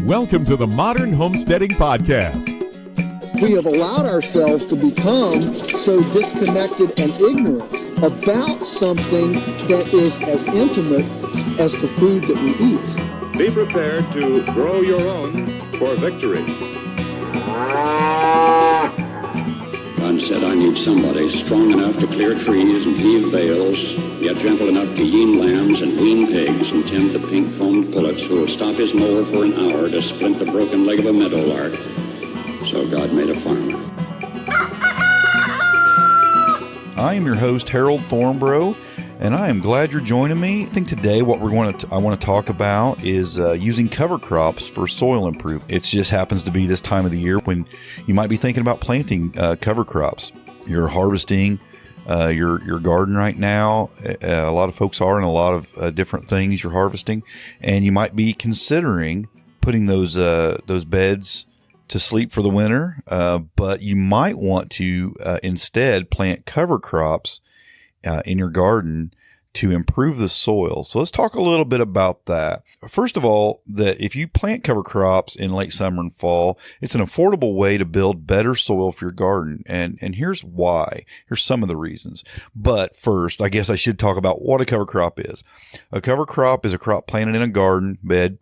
Welcome to the Modern Homesteading Podcast. We have allowed ourselves to become so disconnected and ignorant about something that is as intimate as the food that we eat. Be prepared to grow your own for victory. God said, I need somebody strong enough to clear trees and heave bales, yet gentle enough to yean lambs and wean pigs and tend the pink-combed pullets who will stop his mower for an hour to splint the broken leg of a meadowlark. So God made a farmer. I am your host, Harold Thornborough, and I am glad you're joining me. I think today what I want to talk about is using cover crops for soil improvement. It just happens to be this time of the year when you might be thinking about planting cover crops. You're harvesting your garden right now. A lot of folks are, and a lot of different things you're harvesting, and you might be considering putting those beds to sleep for the winter, but you might want to instead plant cover crops in your garden to improve the soil. So let's talk a little bit about that. First of all, that if you plant cover crops in late summer and fall, it's an affordable way to build better soil for your garden. And here's why. Here's some of the reasons. But first, I guess I should talk about what a cover crop is. A cover crop is a crop planted in a garden bed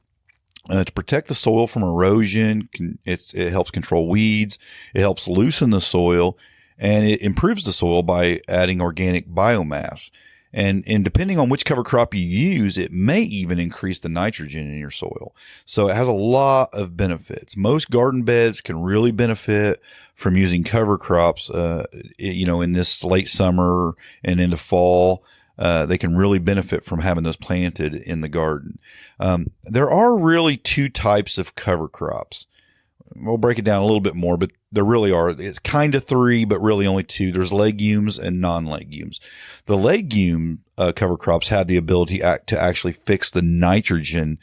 to protect the soil from erosion. It helps control weeds. It helps loosen the soil, and it improves the soil by adding organic biomass. And depending on which cover crop you use, it may even increase the nitrogen in your soil. So it has a lot of benefits. Most garden beds can really benefit from using cover crops, in this late summer and into fall. They can really benefit from having those planted in the garden. There are really two types of cover crops. We'll break it down a little bit more, but there really are. It's kind of three, but really only two. There's legumes and non-legumes. The legume cover crops have the ability to actually fix the nitrogen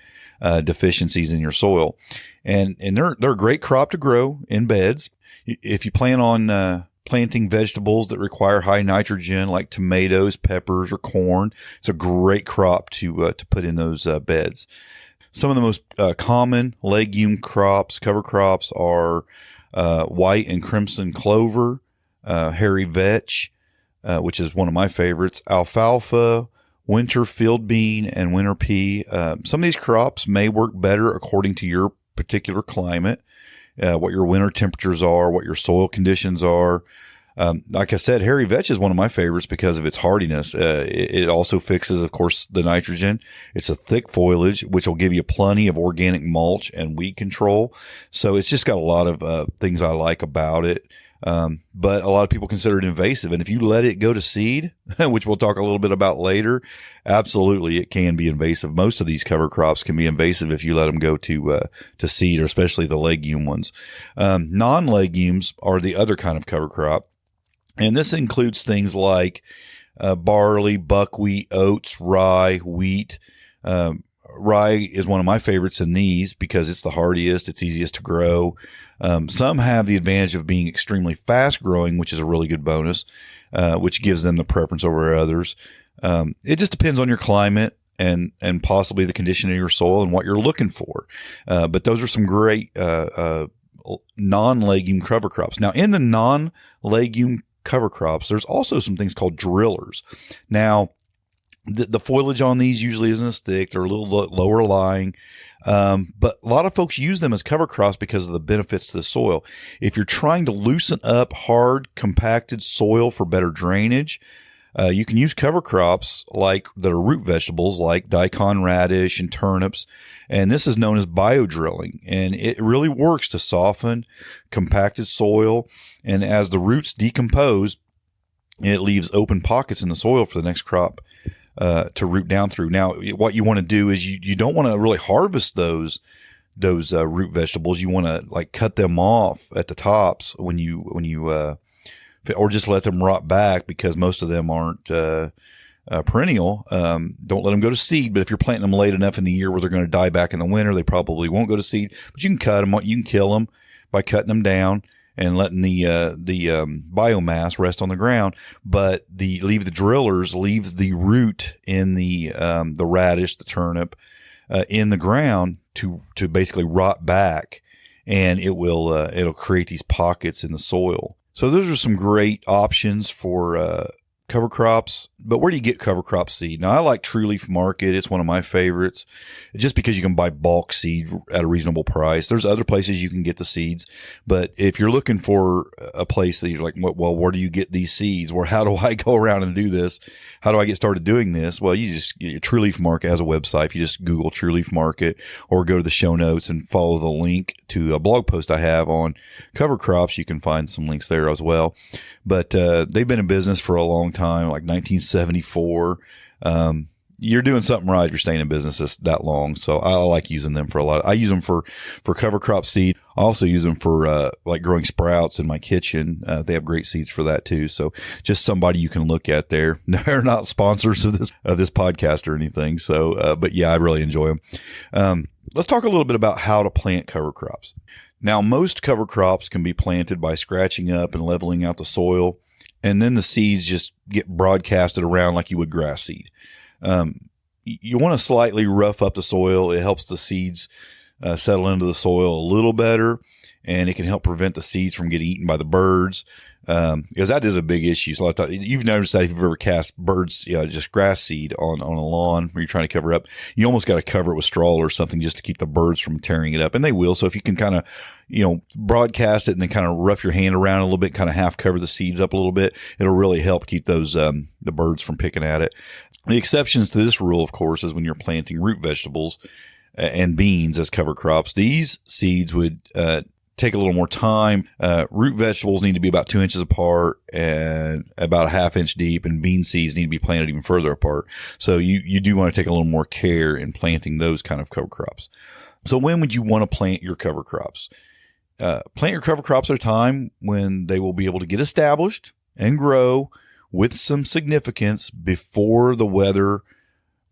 deficiencies in your soil. And they're a great crop to grow in beds. If you plan on planting vegetables that require high nitrogen, like tomatoes, peppers, or corn, it's a great crop to put in those beds. Some of the most common legume crops, cover crops, are white and crimson clover, hairy vetch, which is one of my favorites, alfalfa, winter field bean, and winter pea. Some of these crops may work better according to your particular climate, what your winter temperatures are, what your soil conditions are. Like I said, hairy vetch is one of my favorites because of its hardiness. It also fixes, of course, the nitrogen. It's a thick foliage, which will give you plenty of organic mulch and weed control. So it's just got a lot of things I like about it. But a lot of people consider it invasive. And if you let it go to seed, which we'll talk a little bit about later, absolutely, it can be invasive. Most of these cover crops can be invasive if you let them go to seed, or especially the legume ones. Non-legumes are the other kind of cover crop. And this includes things like barley, buckwheat, oats, rye, wheat. Rye is one of my favorites in these because it's the hardiest, it's easiest to grow. Some have the advantage of being extremely fast growing, which is a really good bonus, which gives them the preference over others. It just depends on your climate and possibly the condition of your soil and what you're looking for. But those are some great non-legume cover crops. Now, in the non-legume cover crops, there's also some things called drillers. Now, the foliage on these usually isn't as thick. They're a little lower lying. But a lot of folks use them as cover crops because of the benefits to the soil. If you're trying to loosen up hard, compacted soil for better drainage, you can use cover crops that are root vegetables like daikon radish and turnips. And this is known as biodrilling. And it really works to soften compacted soil. And as the roots decompose, it leaves open pockets in the soil for the next crop to root down through. Now, what you want to do is you don't want to really harvest those root vegetables. You want to cut them off at the tops when you or just let them rot back, because most of them aren't perennial. Don't let them go to seed, but if you're planting them late enough in the year where they're going to die back in the winter, they probably won't go to seed. But you can cut them. You can kill them by cutting them down and letting the biomass rest on the ground. But leave the drillers, leave the root in the radish, the turnip, in the ground to basically rot back, and it'll create these pockets in the soil. So those are some great options for cover crops. But where do you get cover crop seed? Now, I like True Leaf Market. It's one of my favorites just because you can buy bulk seed at a reasonable price. There's other places you can get the seeds, but if you're looking for a place that you're like, well, where do you get these seeds? Or how do I go around and do this? How do I get started doing this? Well, True Leaf Market has a website. If you just Google True Leaf Market or go to the show notes and follow the link to a blog post I have on cover crops, you can find some links there as well. But they've been in business for a long time, like 1974. You're doing something right if you're staying in business that long. So I like using them for a lot. I use them for cover crop seed. I also use them for like growing sprouts in my kitchen. They have great seeds for that too. So just somebody you can look at there. They're not sponsors of this podcast or anything. So, but yeah, I really enjoy them. Let's talk a little bit about how to plant cover crops. Now, most cover crops can be planted by scratching up and leveling out the soil, and then the seeds just get broadcasted around like you would grass seed. You want to slightly rough up the soil. It helps the seeds settle into the soil a little better, and it can help prevent the seeds from getting eaten by the birds, because that is a big issue. So you've noticed that if you've ever cast birds, just grass seed on a lawn where you're trying to cover up, you almost got to cover it with straw or something just to keep the birds from tearing it up. And they will. So if you can kind of, broadcast it and then kind of rough your hand around a little bit, kind of half cover the seeds up a little bit, it'll really help keep those, the birds from picking at it. The exceptions to this rule, of course, is when you're planting root vegetables and beans as cover crops. These seeds would, take a little more time. Root vegetables need to be about 2 inches apart and about a ½ inch deep, and bean seeds need to be planted even further apart. So you do want to take a little more care in planting those kind of cover crops. So when would you want to plant your cover crops? Plant your cover crops at a time when they will be able to get established and grow with some significance before the weather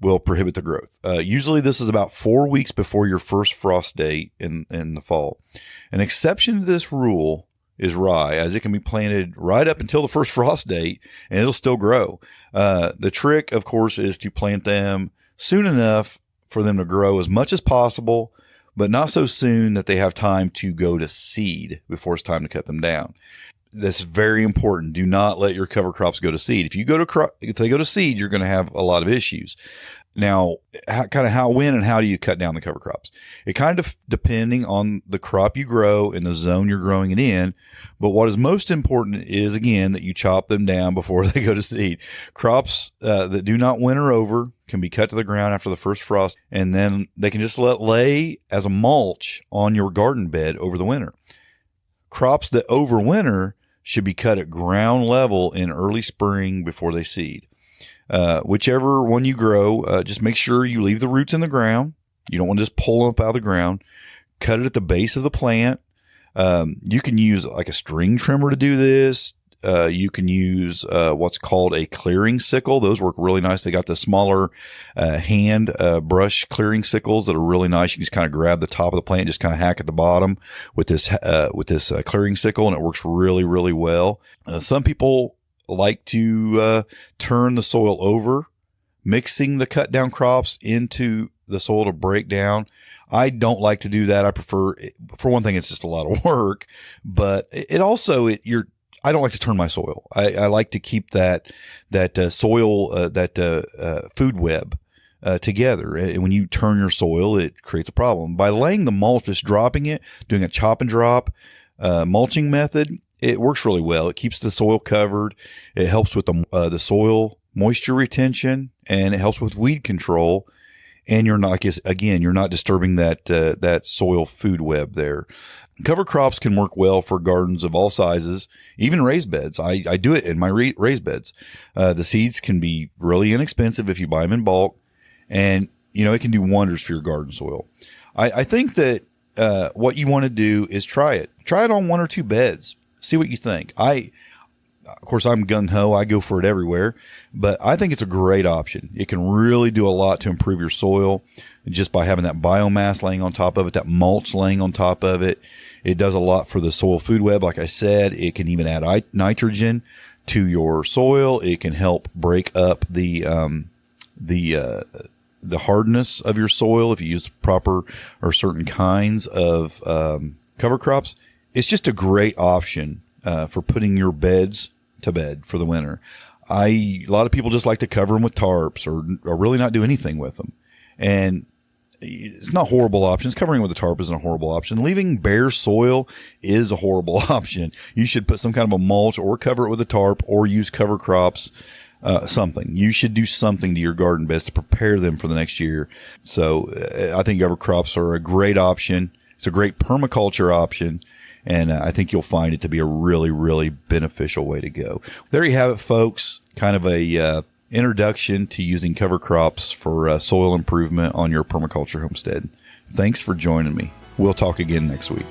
will prohibit the growth. Usually this is about 4 weeks before your first frost date in the fall. An exception to this rule is rye, as it can be planted right up until the first frost date and it'll still grow. The trick, of course, is to plant them soon enough for them to grow as much as possible, but not so soon that they have time to go to seed before it's time to cut them down. That's very important. Do not let your cover crops go to seed. If they go to seed, you're going to have a lot of issues. Now, when and how do you cut down the cover crops? It kind of depending on the crop you grow and the zone you're growing it in. But what is most important is, again, that you chop them down before they go to seed. Crops that do not winter over can be cut to the ground after the first frost, and then they can just lay as a mulch on your garden bed over the winter. Crops that overwinter should be cut at ground level in early spring before they seed. Whichever one you grow, just make sure you leave the roots in the ground. You don't want to just pull them up out of the ground. Cut it at the base of the plant. You can use like a string trimmer to do this. You can use what's called a clearing sickle. Those work really nice. They got the smaller hand brush clearing sickles that are really nice. You can just kind of grab the top of the plant, just kind of hack at the bottom with this clearing sickle, and it works really, really well. Some people like to turn the soil over, mixing the cut down crops into the soil to break down. I don't like to do that. I prefer, for one thing, it's just a lot of work, but it also, I don't like to turn my soil. I like to keep that soil, food web, together. And when you turn your soil, it creates a problem. By laying the mulch, just dropping it, doing a chop and drop, mulching method, it works really well. It keeps the soil covered. It helps with the soil moisture retention, and it helps with weed control. And you're not disturbing that soil food web there. Cover crops can work well for gardens of all sizes, even raised beds. I do it in my raised beds. The seeds can be really inexpensive if you buy them in bulk, and it can do wonders for your garden soil. I think that what you want to do is try it. Try it on 1 or 2 beds. See what you think. Of course, I'm gung-ho. I go for it everywhere, but I think it's a great option. It can really do a lot to improve your soil just by having that biomass laying on top of it, that mulch laying on top of it. It does a lot for the soil food web. Like I said, it can even add nitrogen to your soil. It can help break up the the hardness of your soil, if you use proper or certain kinds of cover crops, it's just a great option for putting your beds to bed for the winter. A lot of people just like to cover them with tarps or really not do anything with them. And it's not horrible options. Covering with a tarp isn't a horrible option. Leaving bare soil is a horrible option. You should put some kind of a mulch or cover it with a tarp or use cover crops, something. You should do something to your garden beds to prepare them for the next year. So I think cover crops are a great option. It's a great permaculture option. And I think you'll find it to be a really, really beneficial way to go. There you have it, folks. Kind of a introduction to using cover crops for soil improvement on your permaculture homestead. Thanks for joining me. We'll talk again next week.